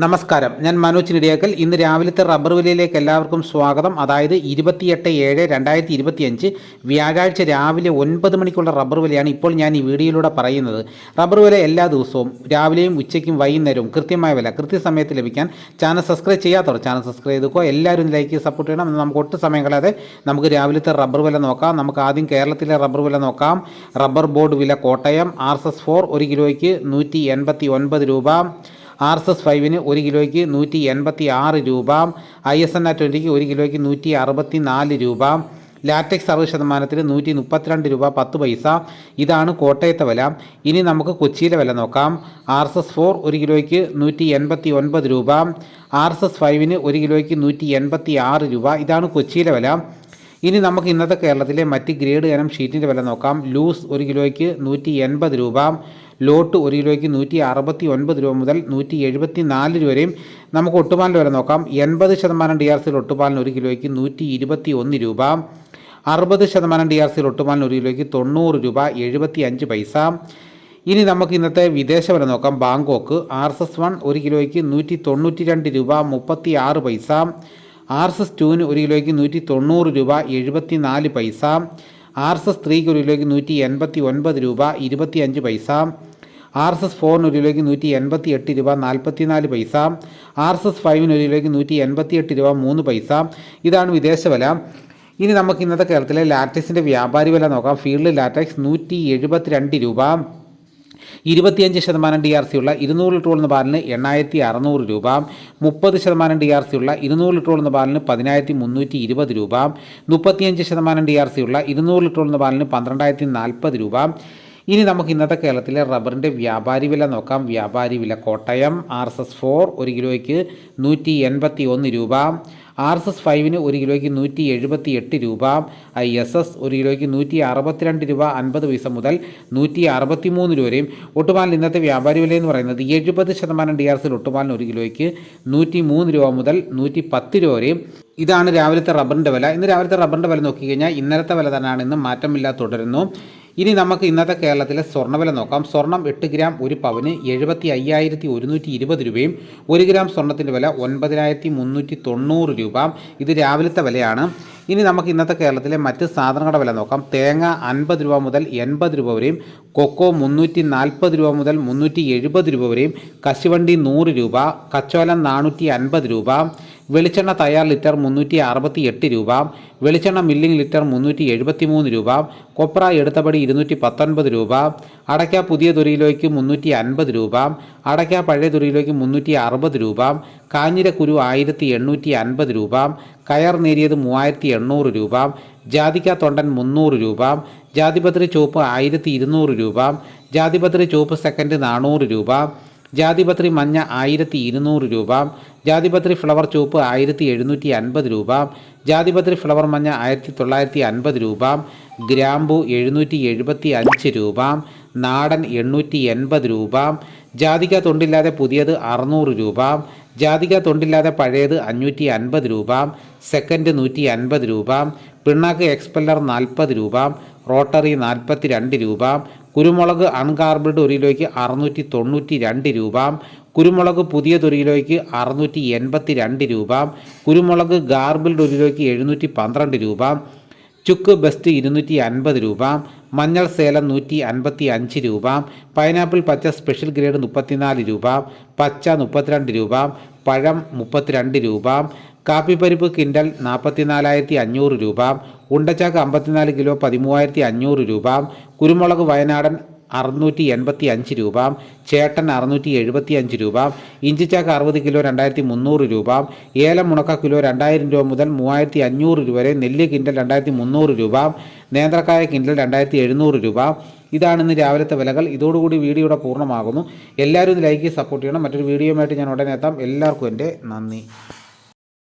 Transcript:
നമസ്കാരം, ഞാൻ മനോജ് നെടിയാക്കൽ. ഇന്ന് രാവിലത്തെ റബ്ബർ വിലയിലേക്ക് എല്ലാവർക്കും സ്വാഗതം. അതായത് 28/7/2025 വ്യാഴാഴ്ച രാവിലെ 9 മണിക്കുള്ള റബ്ബർ വിലയാണ് ഇപ്പോൾ ഞാൻ ഈ വീഡിയോയിലൂടെ പറയുന്നത്. റബ്ബർ വില എല്ലാ ദിവസവും രാവിലെയും ഉച്ചയ്ക്കും വൈകുന്നേരവും കൃത്യമായ വില കൃത്യസമയത്ത് ലഭിക്കാൻ ചാനൽ സബ്സ്ക്രൈബ് ചെയ്യാത്തവർ ചാനൽ സബ്സ്ക്രൈബ് ചെയ്തുകോ. എല്ലാവരും ലൈക്ക് സപ്പോർട്ട് ചെയ്യണം. നമുക്ക് ഒട്ടും സമയം കളയാതെ നമുക്ക് രാവിലത്തെ റബ്ബർ വില നോക്കാം. നമുക്ക് ആദ്യം കേരളത്തിലെ റബ്ബർ വില നോക്കാം. റബ്ബർ ബോർഡ് വില കോട്ടയം RSS 4 1 കിലോയ്ക്ക് 189 രൂപ. RSS 5 1 കിലോയ്ക്ക് 186 രൂപ. ISNA 20 1 കിലോയ്ക്ക് 164 രൂപ. ലാറ്റക്സ് 60% 132 രൂപ 10 പൈസ. ഇതാണ് കോട്ടയത്തെ വില. ഇനി നമുക്ക് കൊച്ചിയിലെ വില നോക്കാം. RSS 4 1 കിലോയ്ക്ക് 189 രൂപ. RSS 5 1 കിലോയ്ക്ക് 186 രൂപ. ഇതാണ് കൊച്ചിയിലെ വില. ഇനി നമുക്ക് ഇന്നത്തെ കേരളത്തിലെ മറ്റ് ഗ്രേഡ് ഇനം ഷീറ്റിൻ്റെ വില നോക്കാം. ലൂസ് 1 കിലോയ്ക്ക് 180 രൂപ. ലോട്ട് 1 കിലോയ്ക്ക് 169 രൂപ മുതൽ 174 രൂപ വരെയും. നമുക്ക് ഒട്ടുപാലിൻ്റെ വില നോക്കാം. 80% DRC ഒട്ടുപാലിന് 1 കിലോയ്ക്ക് 121 രൂപ. 60% DRC ഒട്ടുപാലിന് 1 കിലോയ്ക്ക് 90 രൂപ 75 പൈസ. ഇനി നമുക്ക് ഇന്നത്തെ വിദേശ വില നോക്കാം. ബാങ്കോക്ക് RSS 1 1 കിലോയ്ക്ക് 192 രൂപ 36 പൈസ. RSS 2 1 കിലോയ്ക്ക് 190 രൂപ 74 പൈസ. RSS 3 1 കിലോയ്ക്ക് 189 രൂപ 25 പൈസ. RSS 4 1 കിലോയ്ക്ക് 188 രൂപ 44 പൈസ. RSS 5 1 കിലോയ്ക്ക് 188 രൂപ 3 പൈസ. ഇതാണ് വിദേശ വില. ഇനി നമുക്ക് ഇന്നത്തെ കേരളത്തിലെ ലാറ്റക്സിൻ്റെ വ്യാപാരി വില നോക്കാം. ഫീൽഡ് ലാറ്റക്സ് 172 രൂപ. 25% DRC ഉള്ള 200 ലിറ്റർ ഉള്ള പാലിന് 8600 രൂപ. 30% DRC ഉള്ള 200 ലിറ്റർ ഉള്ള പാലിന് 10320 രൂപ. 35% DRC ഉള്ള 200 ലിറ്റർ ഉള്ള പാലിന് 12040 രൂപ. ഇനി നമുക്ക് ഇന്നത്തെ കേരളത്തിലെ റബ്ബറിൻ്റെ വ്യാപാരി വില നോക്കാം. വ്യാപാരി വില കോട്ടയം RSS 4 1 കിലോയ്ക്ക് 181 രൂപ. RSS 5 1 കിലോയ്ക്ക് 178 രൂപ. ISS 1 കിലോയ്ക്ക് 162 രൂപ 50 പൈസ മുതൽ 163 രൂപ വരെയും. ഒട്ടുപാലിന് ഇന്നത്തെ വ്യാപാരി വില എന്ന് പറയുന്നത് 70% DRC ഒട്ടുപാലിന് 1 കിലോയ്ക്ക് 103 രൂപ മുതൽ 110 രൂപ വരെയും. ഇതാണ് രാവിലത്തെ റബ്ബറിൻ്റെ വില. ഇന്ന് രാവിലത്തെ റബ്ബറിൻ്റെ വില നോക്കിക്കഴിഞ്ഞാൽ ഇന്നലത്തെ വില തന്നെയാണ് ഇന്ന് മാറ്റമില്ലാതെ തുടരുന്നു. ഇനി നമുക്ക് ഇന്നത്തെ കേരളത്തിലെ സ്വർണ്ണവില നോക്കാം. സ്വർണം 8 ഗ്രാം 1 പവന് 75,120 രൂപയും. 1 ഗ്രാം സ്വർണ്ണത്തിൻ്റെ വില 9,390 രൂപ. ഇത് രാവിലത്തെ വിലയാണ്. ഇനി നമുക്ക് ഇന്നത്തെ കേരളത്തിലെ മറ്റ് സാധനങ്ങളുടെ വില നോക്കാം. തേങ്ങ 50 രൂപ മുതൽ 80 രൂപ വരെയും. കൊക്കോ 340 രൂപ മുതൽ 370 രൂപ വരെയും. കശുവണ്ടി 100 രൂപ. കച്ചോലം 450 രൂപ. വെളിച്ചെണ്ണ തയ്യാർ ലിറ്റർ 368 രൂപ. വെളിച്ചെണ്ണ മില്ലിംഗ് ലിറ്റർ 373 രൂപ. കൊപ്ര എടുത്തപടി 219 രൂപ. അടയ്ക്ക പുതിയ തുരിയിലേക്ക് 350 രൂപ. അടയ്ക്ക പഴയ തുരിയിലേക്ക് 360 രൂപ. കാഞ്ഞിരക്കുരു 1850 രൂപ. കയർ നേരിയത് 3800 രൂപ. ജാതിക്ക തൊണ്ടൻ 300 രൂപ. ജാതിപത്രി ചുവപ്പ് 1200 രൂപ. ജാതിപത്രി ചുവപ്പ് സെക്കൻഡ് 400 രൂപ. ജാതിപത്രി മഞ്ഞ 1200 രൂപ. ജാതിപത്രി ഫ്ലവർ ചുവപ്പ് 1750 രൂപ. ജാതിപത്രി ഫ്ലവർ മഞ്ഞ 1950 രൂപ. ഗ്രാമ്പു 775 രൂപ. നാടൻ 880 രൂപ. ജാതിക്ക തൊണ്ടില്ലാതെ പുതിയത് 600 രൂപ. ജാതിക്ക തൊണ്ടില്ലാതെ പഴയത് 550 രൂപ. സെക്കൻഡ് 150 രൂപ. പിണ്ണാക്ക് എക്സ്പെല്ലർ 40 രൂപ. റോട്ടറി 42 രൂപ. കുരുമുളക് അൺഗാർബിൾഡ് 1 കിലോയ്ക്ക് 692 രൂപ. കുരുമുളക് പുതിയ 1 കിലോയ്ക്ക് 682 രൂപ. കുരുമുളക് ഗാർബിൾഡ് 1 കിലോയ്ക്ക് 712 രൂപ. ചുക്ക് ബെസ്റ്റ് 250 രൂപ. മഞ്ഞൾ സേലം 155 രൂപ. പൈനാപ്പിൾ പച്ച സ്പെഷ്യൽ ഗ്രേഡ് 34 രൂപ. പച്ച 32 രൂപ. പഴം 32 രൂപ. കാപ്പിപ്പരിപ്പ് കിൻഡൽ 44,500 രൂപ. ഉണ്ടച്ചാക്ക് 54 കിലോ 13,500 രൂപ. കുരുമുളക് വയനാടൻ 685 രൂപ. ചേട്ടൻ 675 രൂപ. ഇഞ്ചിച്ചാക്ക് 60 കിലോ 2300 രൂപ. ഏലം മുണക്ക കിലോ 2000 രൂപ മുതൽ 3500 രൂപ വരെ. നെല്ല് കിൻഡൽ 2300 രൂപ. നേന്ത്രക്കായ കിൻഡൽ 2700 രൂപ. ഇതാണ് ഇന്ന് രാവിലത്തെ വിലകൾ. ഇതോടുകൂടി വീഡിയോയുടെ പൂർണ്ണമാകുന്നു. എല്ലാവരും ഇത് ലൈക്ക് സപ്പോർട്ട് ചെയ്യണം. മറ്റൊരു വീഡിയോയുമായിട്ട് ഞാൻ ഉടനെ എത്താം. എല്ലാവർക്കും എൻ്റെ നന്ദി.